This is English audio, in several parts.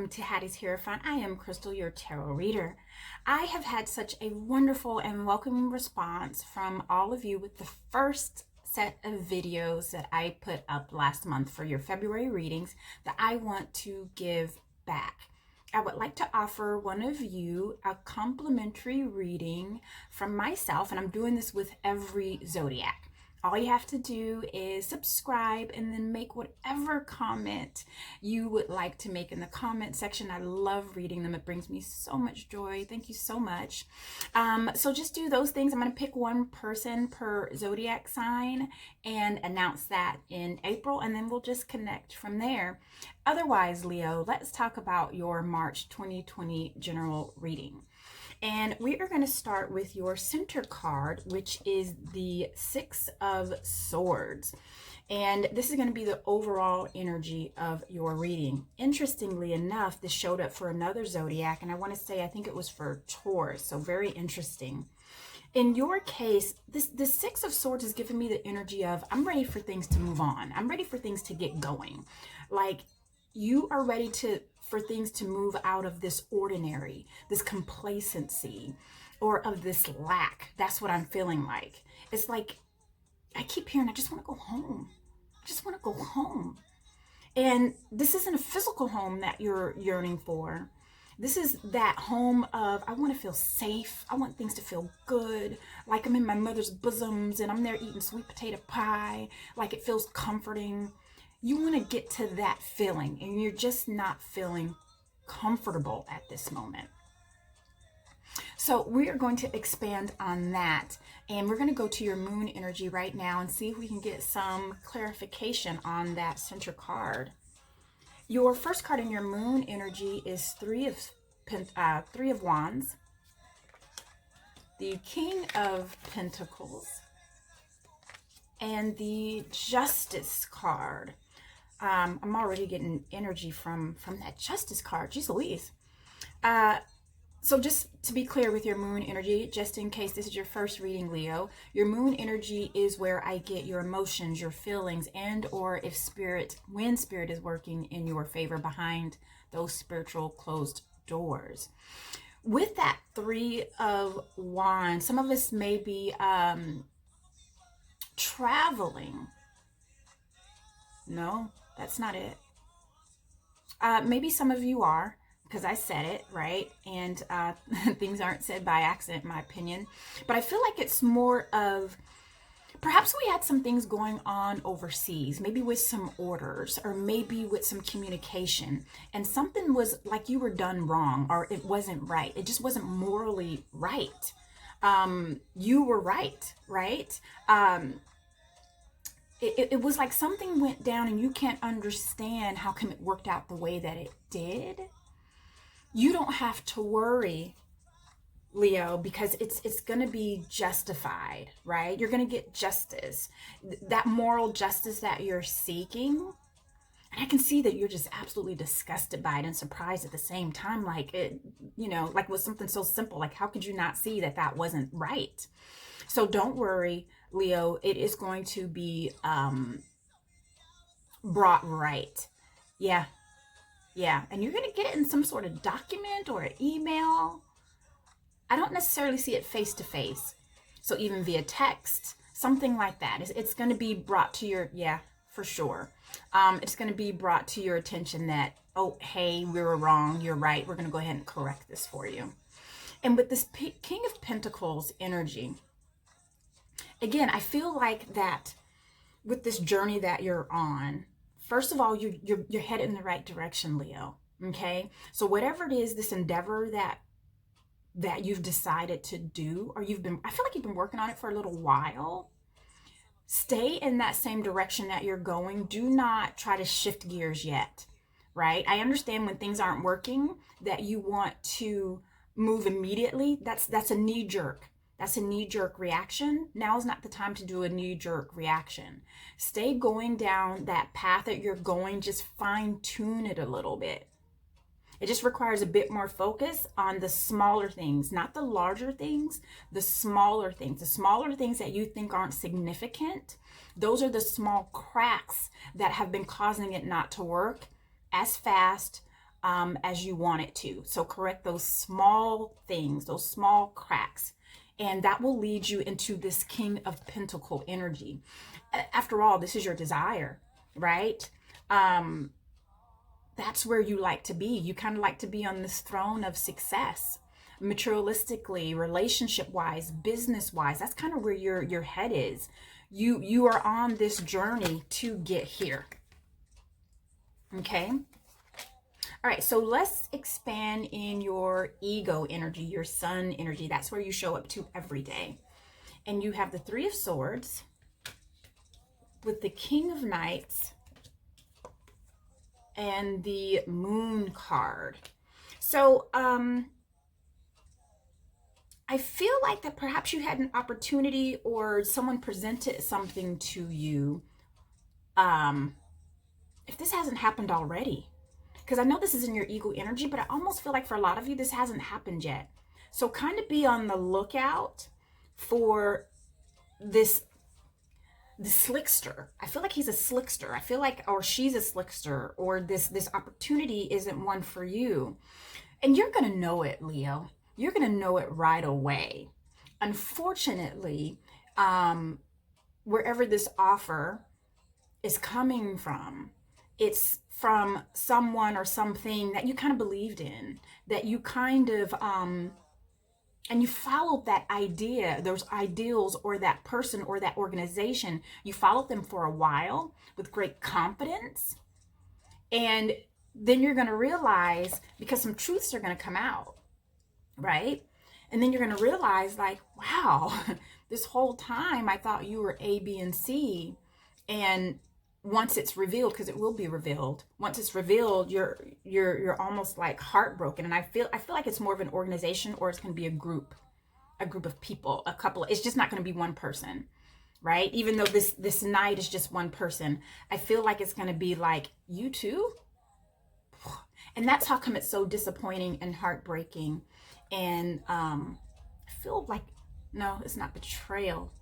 welcome to Hattie's Hierophant. I am Crystal, your tarot reader. I have had such a wonderful and welcoming response from all of you with the first set of videos that I put up last month for your February readings that I want to give back. I would like to offer one of you a complimentary reading from myself, and I'm doing this with every zodiac. All you have to do is subscribe and then make whatever comment you would like to make in the comment section. I love reading them. It brings me so much joy. Thank you so much. So just do those things. I'm going to pick one person per zodiac sign and announce that in April, and then we'll just connect from there. Otherwise, Leo, let's talk about your March 2020 general reading. And we are going to start with your center card, which is the Six of Swords. And this is going to be the overall energy of your reading. Interestingly enough, this showed up for another zodiac, and I want to say I think it was for Taurus, so very interesting. In your case, this Six of Swords is giving me the energy of I'm ready for things to move on. I'm ready for things to get going. Like you are ready for things to move out of this ordinary, this complacency, or of this lack. That's what I'm feeling like. It's like I keep hearing, I just want to go home. I just want to go home. And this isn't a physical home that you're yearning for. This is that home of, I want to feel safe. I want things to feel good. Like I'm in my mother's bosoms and I'm there eating sweet potato pie. Like it feels comforting. You want to get to that feeling, and you're just not feeling comfortable at this moment. So we are going to expand on that, and we're going to go to your moon energy right now and see if we can get some clarification on that center card. Your first card in your moon energy is Three of Wands, the King of Pentacles, and the Justice card. I'm already getting energy from that Justice card. Jeez Louise. So just to be clear with your moon energy, just in case this is your first reading, Leo, your moon energy is where I get your emotions, your feelings, and or when spirit is working in your favor behind those spiritual closed doors. With that Three of Wands, some of us may be traveling. No, that's not it. Maybe some of you are, because I said it, right? And things aren't said by accident, in my opinion. But I feel like it's more of, perhaps we had some things going on overseas, maybe with some orders, or maybe with some communication, and something was like you were done wrong, or it wasn't right. It just wasn't morally right. You were right, right? It was like something went down and you can't understand how come it worked out the way that it did. You don't have to worry, Leo, because it's going to be justified, right? You're going to get justice, that moral justice that you're seeking. And I can see that you're just absolutely disgusted by it and surprised at the same time. Like it, like with something so simple, like how could you not see that that wasn't right? So don't worry, Leo, it is going to be brought right. Yeah. And you're going to get it in some sort of document or an email. I don't necessarily see it face to face. So even via text, something like that. It's going to be brought to your, for sure. It's going to be brought to your attention that, oh, hey, we were wrong. You're right. We're going to go ahead and correct this for you. And with this King of Pentacles energy, again, I feel like that with this journey that you're on, first of all, you're headed in the right direction, Leo. Okay, so whatever it is, this endeavor that you've decided to do, or I feel like you've been working on it for a little while. Stay in that same direction that you're going. Do not try to shift gears yet, right? I understand when things aren't working that you want to move immediately. That's a knee jerk. That's a knee-jerk reaction. Now is not the time to do a knee-jerk reaction. Stay going down that path that you're going. Just fine-tune it a little bit. It just requires a bit more focus on the smaller things, not the larger things, the smaller things. The smaller things that you think aren't significant, those are the small cracks that have been causing it not to work as fast as you want it to. So correct those small things, those small cracks, and that will lead you into this King of Pentacle energy. After all, this is your desire, right? That's where you like to be. You kind of like to be on this throne of success, materialistically, relationship wise, business wise. That's kind of where your head is. You are on this journey to get here. Okay. All right, so let's expand in your ego energy, your sun energy. That's where you show up to every day. And you have the Three of Swords with the King of Knights and the Moon card. So I feel like that perhaps you had an opportunity or someone presented something to you. If this hasn't happened already, because I know this is in your ego energy, but I almost feel like for a lot of you, this hasn't happened yet. So kind of be on the lookout for this slickster. I feel like he's a slickster. I feel like, or she's a slickster, or this opportunity isn't one for you. And you're going to know it, Leo. You're going to know it right away. Unfortunately, wherever this offer is coming from, it's from someone or something that you kind of believed in, that you kind of, and you followed that idea, those ideals, or that person or that organization. You followed them for a while with great confidence. And then you're going to realize, because some truths are going to come out, right? And then you're going to realize, like, wow, this whole time I thought you were A, B, and C. And once it's revealed, because it will be revealed, once it's revealed, you're almost like heartbroken. And I feel like it's more of an organization, or it's going to be a group of people, a couple. It's just not going to be one person, right? Even though this night is just one person, I feel like it's going to be like, you too. And that's how come it's so disappointing and heartbreaking. And I feel like, no, it's not betrayal.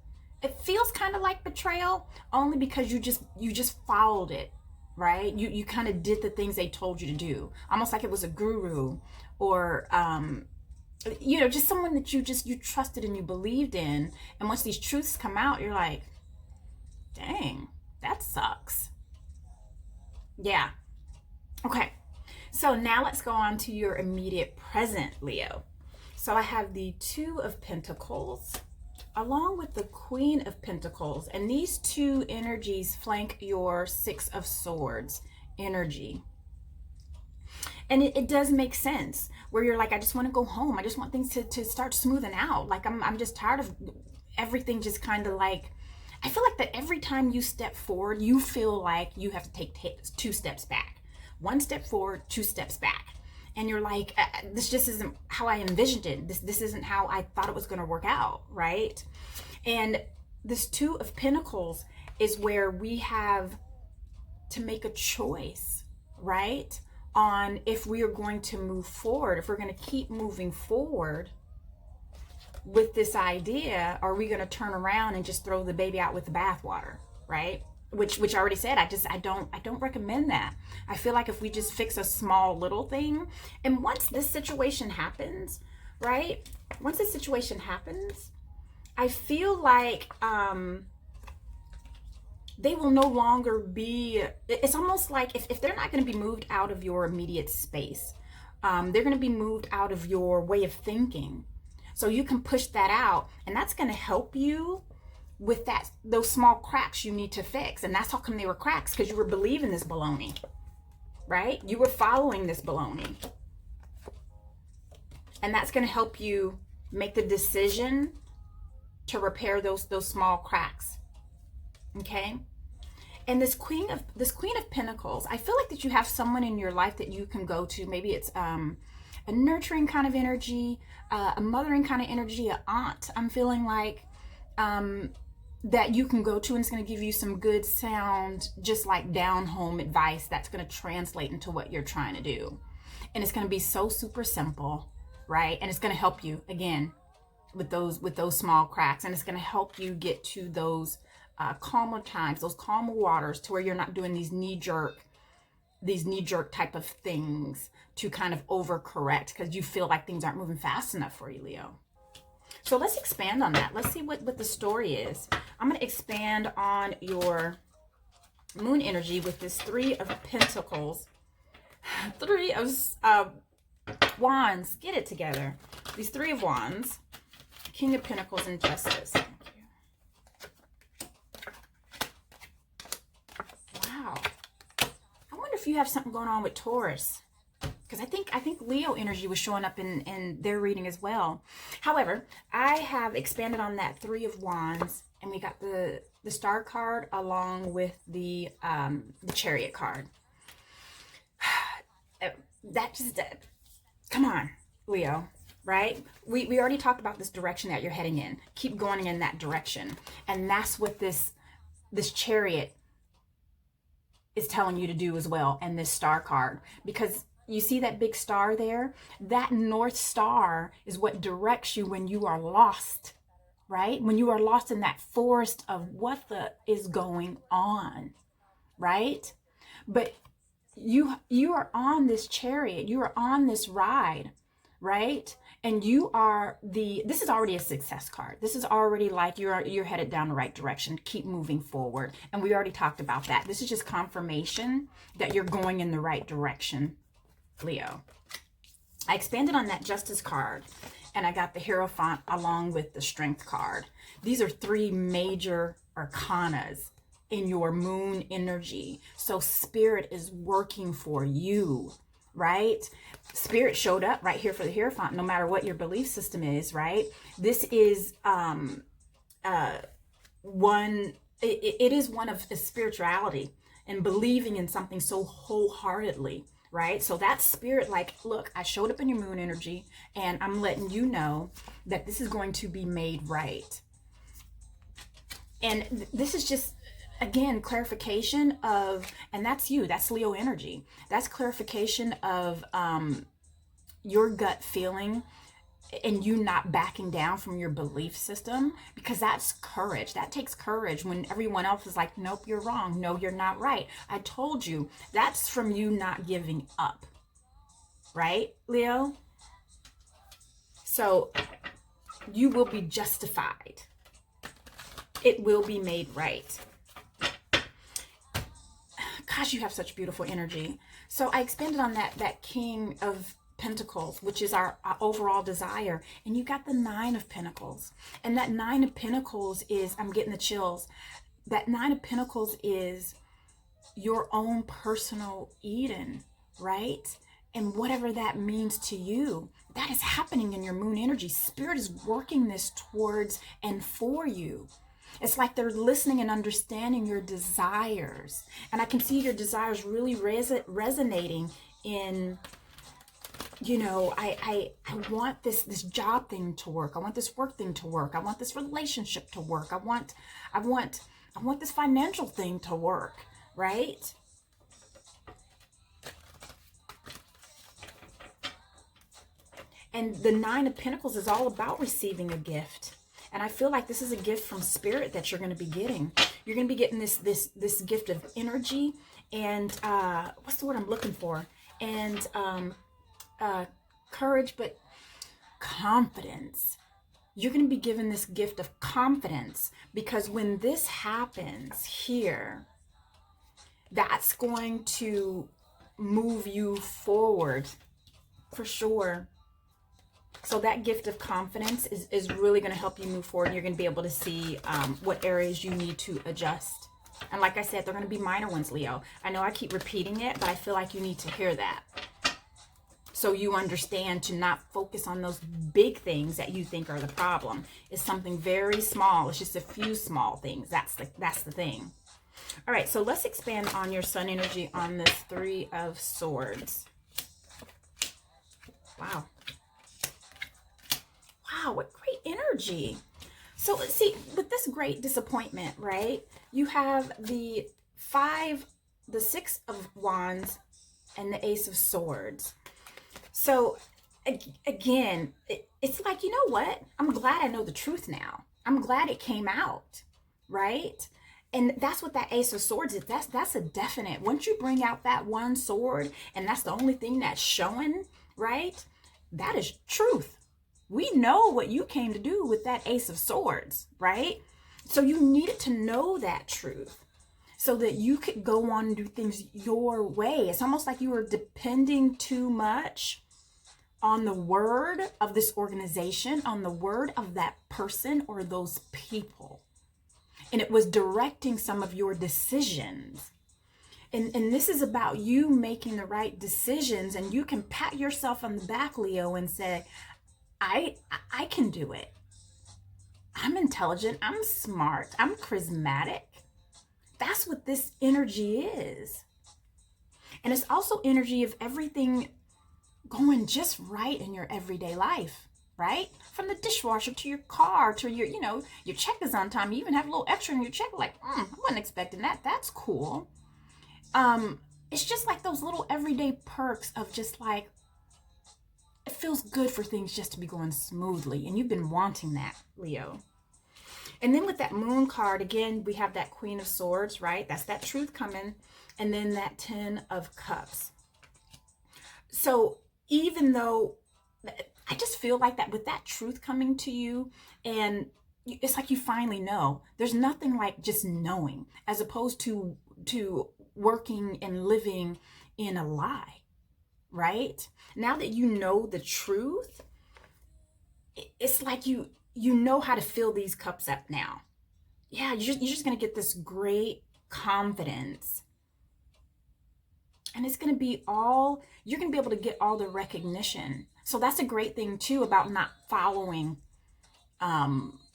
It feels kind of like betrayal, only because you just followed it, right? You kind of did the things they told you to do, almost like it was a guru, or just someone that you trusted and you believed in. And once these truths come out, you're like, dang, that sucks. Yeah. Okay. So now let's go on to your immediate present, Leo. So I have the Two of Pentacles along with the Queen of Pentacles, and these two energies flank your Six of Swords energy. And it does make sense, where you're like, I just want to go home. I just want things to start smoothing out. Like I'm just tired of everything just kind of like, I feel like that every time you step forward, you feel like you have to take 2 steps back. 1 step forward, 2 steps back. And you're like, this just isn't how I envisioned it. This isn't how I thought it was going to work out, right? And this Two of Pentacles is where we have to make a choice, right? On if we are going to move forward, if we're going to keep moving forward with this idea, or are we going to turn around and just throw the baby out with the bathwater, right? Which I already said, I don't recommend that. I feel like if we just fix a small little thing, and once this situation happens, right? Once this situation happens, I feel like they will no longer be, it's almost like if they're not going to be moved out of your immediate space, they're going to be moved out of your way of thinking. So you can push that out, and that's going to help you with those small cracks you need to fix. And that's how come they were cracks, because you were believing this baloney, right? You were following this baloney. And that's going to help you make the decision to repair those small cracks. Okay? And this Queen of Pentacles, I feel like that you have someone in your life that you can go to. Maybe it's a nurturing kind of energy, a mothering kind of energy, an aunt. I'm feeling like that you can go to, and it's going to give you some good sound, just like down home advice that's going to translate into what you're trying to do. And it's going to be so super simple, right? And it's going to help you again with those small cracks, and it's going to help you get to those calmer times, those calmer waters, to where you're not doing these knee-jerk these knee-jerk type of things to kind of overcorrect because you feel like things aren't moving fast enough for you, Leo. So let's expand on that. Let's see what the story is. I'm going to expand on your moon energy with this Three of Pentacles. Three of Wands. Get it together. These Three of Wands. King of Pentacles and Justice. Thank you. Wow. I wonder if you have something going on with Taurus. Because I think Leo energy was showing up in their reading as well. However, I have expanded on that Three of Wands, and we got the Star card along with the Chariot card. That just, come on, Leo, right? We already talked about this direction that you're heading in. Keep going in that direction. And that's what this Chariot is telling you to do as well, and this Star card. Because you see that big star there? That North Star is what directs you when you are lost, right? When you are lost in that forest of what is going on, right? But you are on this chariot, you are on this ride, right? And this is already a success card. This is already like you're headed down the right direction. Keep moving forward. And we already talked about that. This is just confirmation that you're going in the right direction, Leo. I expanded on that Justice card, and I got the Hierophant along with the Strength card. These are three major arcanas in your moon energy. So Spirit is working for you, right? Spirit showed up right here for the Hierophant, no matter what your belief system is, right? This is it is one of spirituality and believing in something so wholeheartedly, right? So that Spirit, like, look, I showed up in your moon energy, and I'm letting you know that this is going to be made right. And this is just, again, clarification of, and that's you, that's Leo energy. That's clarification of your gut feeling and you not backing down from your belief system, because that's courage. That takes courage when everyone else is like, nope, you're wrong. No, you're not right. I told you. That's from you not giving up, right, Leo? So you will be justified. It will be made right. Gosh, you have such beautiful energy. So I expanded on that King of Pentacles, which is our overall desire. And you got the Nine of Pentacles. And that Nine of Pentacles is, I'm getting the chills. That Nine of Pentacles is your own personal Eden, right? And whatever that means to you, that is happening in your moon energy. Spirit is working this towards and for you. It's like they're listening and understanding your desires. And I can see your desires really resonating in, you know, I want this job thing to work. I want this work thing to work. I want this relationship to work. I want this financial thing to work, right? And the Nine of Pentacles is all about receiving a gift. And I feel like this is a gift from Spirit that you're going to be getting. You're going to be getting this gift of energy and what's the word I'm looking for? And courage, but confidence. You're going to be given this gift of confidence, because when this happens here, that's going to move you forward for sure. So that gift of confidence is really going to help you move forward. You're going to be able to see what areas you need to adjust. And like I said, they're going to be minor ones, Leo. I know I keep repeating it, but I feel like you need to hear that, so you understand to not focus on those big things that you think are the problem. It's something very small. It's just a few small things. That's the thing. All right, so let's expand on your sun energy on this Three of Swords. Wow. Wow, what great energy. So let's see, with this great disappointment, right? You have the Six of Wands and the Ace of Swords. So again, it's like, you know what? I'm glad I know the truth now. I'm glad it came out, right? And that's what that Ace of Swords is. That's a definite. Once you bring out that one sword and that's the only thing that's showing, right? That is truth. We know what you came to do with that Ace of Swords, right? So you needed to know that truth so that you could go on and do things your way. It's almost like you were depending too much on the word of this organization, on the word of that person or those people. And it was directing some of your decisions. And this is about you making the right decisions. And you can pat yourself on the back, Leo, and say, I can do it. I'm intelligent. I'm smart. I'm charismatic. That's what this energy is. And it's also energy of everything going just right in your everyday life, right? From the dishwasher to your car to your, your check is on time. You even have a little extra in your check. Like, I wasn't expecting that. That's cool. It's just like those little everyday perks of just like, it feels good for things just to be going smoothly. And you've been wanting that, Leo. And then with that Moon card, again, we have that Queen of Swords, right? That's that truth coming. And then that 10 of Cups. So even though I just feel like that with that truth coming to you, and it's like you finally know. There's nothing like just knowing as opposed to working and living in a lie, right? Now that you know the truth, it's like you know how to fill these cups up now. Yeah, you're just going to get this great confidence. And it's going to be you're going to be able to get all the recognition. So that's a great thing too about not following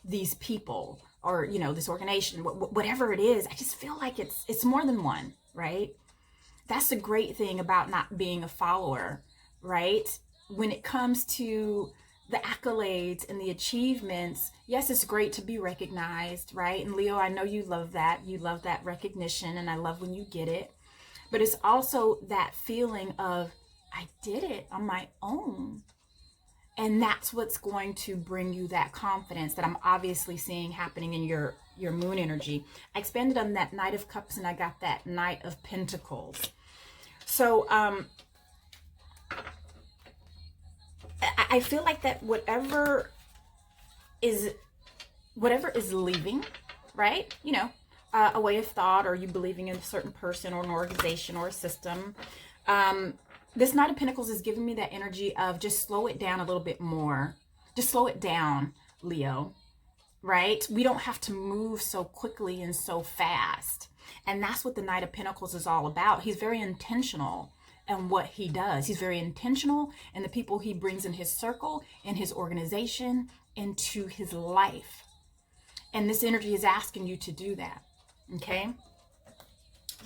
these people or, this organization, whatever it is. I just feel like it's more than one, right? That's a great thing about not being a follower, right? When it comes to the accolades and the achievements, yes, it's great to be recognized, right? And Leo, I know you love that. You love that recognition, and I love when you get it. But it's also that feeling of, I did it on my own. And that's what's going to bring you that confidence that I'm obviously seeing happening in your moon energy. I expanded on that Knight of Cups and I got that Knight of Pentacles. So I feel like that whatever is leaving, right? A way of thought, or you believing in a certain person or an organization or a system. This Knight of Pentacles is giving me that energy of just slow it down a little bit more. Just slow it down, Leo, right? We don't have to move so quickly and so fast. And that's what the Knight of Pentacles is all about. He's very intentional in what he does. He's very intentional in the people he brings in his circle, in his organization, into his life. And this energy is asking you to do that. Okay?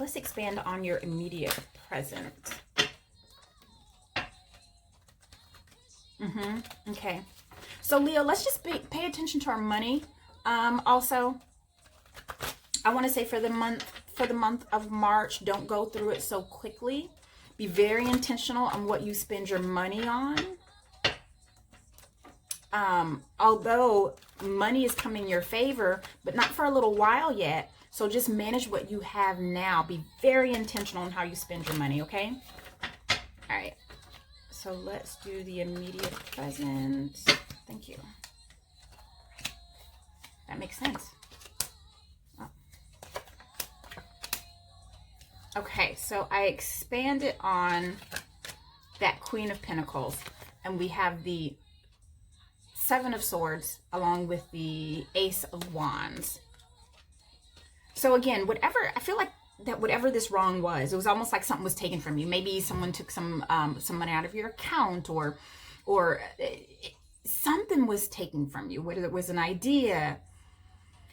Let's expand on your immediate present. Okay. So Leo, let's just pay attention to our money. Also, I want to say for the month of March, don't go through it so quickly. Be very intentional on what you spend your money on. Although money is coming in your favor, but not for a little while yet. So just manage what you have now. Be very intentional on how you spend your money, okay? All right. So let's do the immediate present. Thank you. That makes sense. Oh. Okay, so I expanded on that Queen of Pentacles, and we have the Seven of Swords along with the Ace of Wands. So again, I feel like that whatever this wrong was, it was almost like something was taken from you. Maybe someone took some money out of your account, or something was taken from you, whether it was an idea.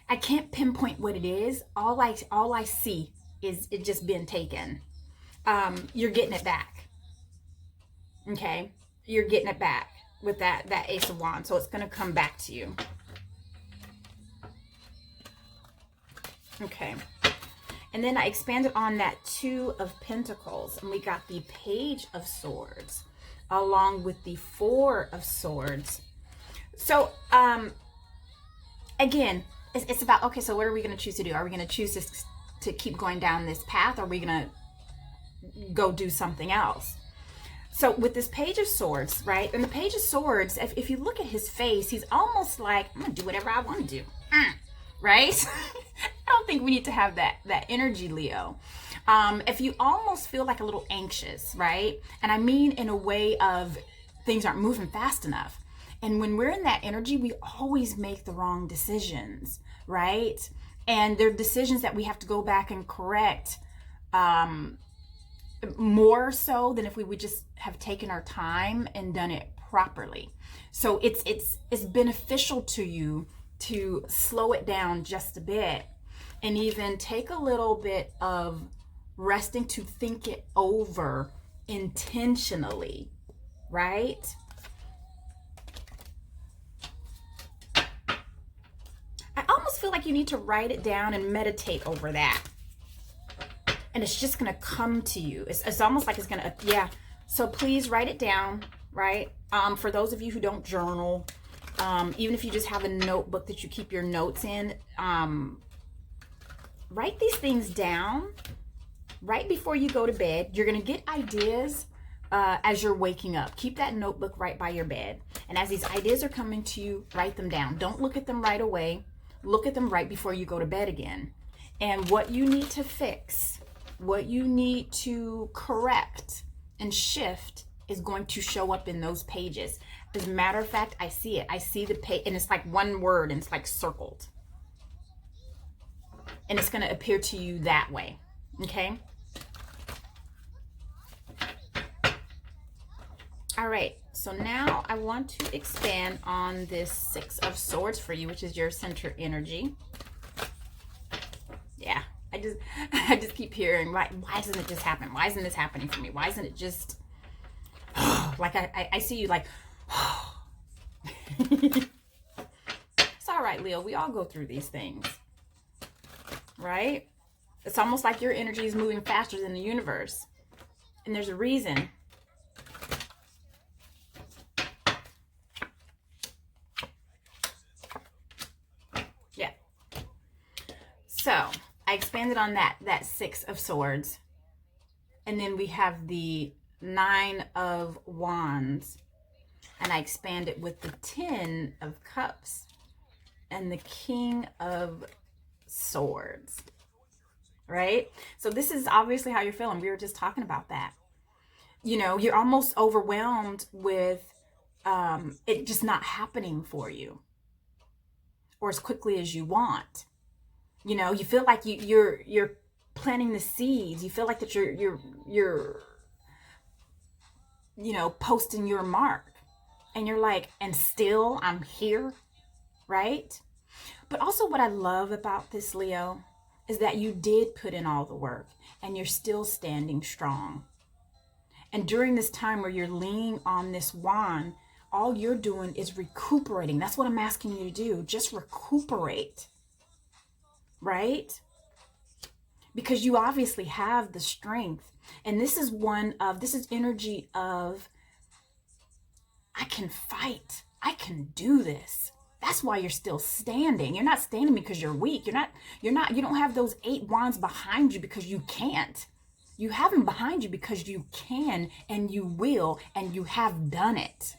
I can't pinpoint what it is. All I see is it just been taken. You're getting it back. Okay? You're getting it back with that Ace of Wands. So it's going to come back to you. Okay. And then I expanded on that Two of Pentacles, and we got the Page of Swords along with the Four of Swords. So, again, it's about, okay, so what are we going to choose to do? Are we going to choose to keep going down this path? Or are we going to go do something else? So with this Page of Swords, right? And the Page of Swords, if you look at his face, he's almost like, I'm going to do whatever I want to do. Right? I don't think we need to have that energy, Leo. If you almost feel like a little anxious, right? And I mean in a way of things aren't moving fast enough. And when we're in that energy, we always make the wrong decisions, right? And they're decisions that we have to go back and correct, more so than if we would just have taken our time and done it properly. So it's beneficial to you to slow it down just a bit and even take a little bit of resting to think it over intentionally, right? I almost feel like you need to write it down and meditate over that. And it's just going to come to you. It's almost like it's going to, yeah. So please write it down, right? For those of you who don't journal, even if you just have a notebook that you keep your notes in, write these things down right before you go to bed. You're going to get ideas as you're waking up. Keep that notebook right by your bed. And as these ideas are coming to you, write them down. Don't look at them right away. Look at them right before you go to bed again. And what you need to fix, what you need to correct and shift is going to show up in those pages. As a matter of fact, I see it. I see the page, and it's like one word, and it's like circled. And it's going to appear to you that way. Okay? All right. So now I want to expand on this Six of Swords for you, which is your center energy. Yeah. I just keep hearing, why doesn't it just happen? Why isn't this happening for me? Why isn't it just like I see you like it's all right, Leo. We all go through these things, right? It's almost like your energy is moving faster than the universe, and there's a reason. Yeah. So I expanded on that Six of Swords, and then we have the Nine of Wands, and I expand it with the Ten of Cups and the King of Swords, right? So this is obviously how you're feeling. We were just talking about that. You know, you're almost overwhelmed with it just not happening for you or as quickly as you want. You know, you feel like you're planting the seeds. You feel like that you're you know, posting your mark, and you're like, and still I'm here, right? But also what I love about this, Leo, is that you did put in all the work and you're still standing strong. And during this time where you're leaning on this wand, all you're doing is recuperating. That's what I'm asking you to do. Just recuperate. Right? Because you obviously have the strength. And this is energy of, I can fight. I can do this. That's why you're still standing. You're not standing because you're weak. You don't have those 8 wands behind you because you can't. You have them behind you because you can and you will and you have done it.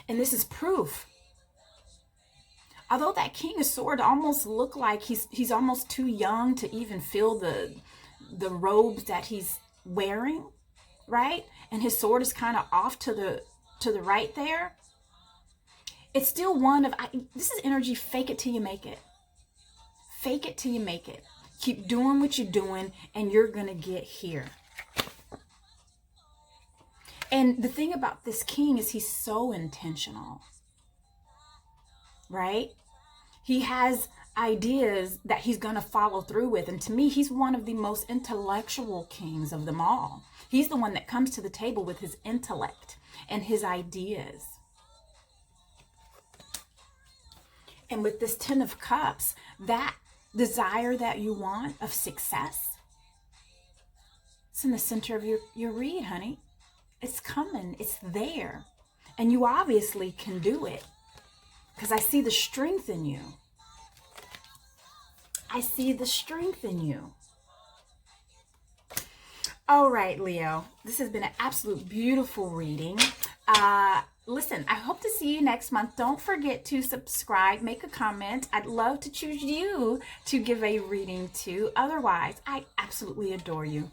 And this is proof. Although that King of Swords almost look like he's almost too young to even feel the robes that he's wearing, right? And his sword is kind of off to the right there. It's still one of, this is energy, fake it till you make it. Fake it till you make it. Keep doing what you're doing and you're going to get here. And the thing about this king is he's so intentional, right? He has ideas that he's going to follow through with. And to me, he's one of the most intellectual kings of them all. He's the one that comes to the table with his intellect and his ideas. And with this Ten of Cups, that desire that you want of success, it's in the center of your read, honey. It's coming. It's there. And you obviously can do it. because I see the strength in you. I see the strength in you. All right, Leo, this has been an absolute beautiful reading. Listen, I hope to see you next month. Don't forget to subscribe, make a comment. I'd love to choose you to give a reading to. Otherwise, I absolutely adore you.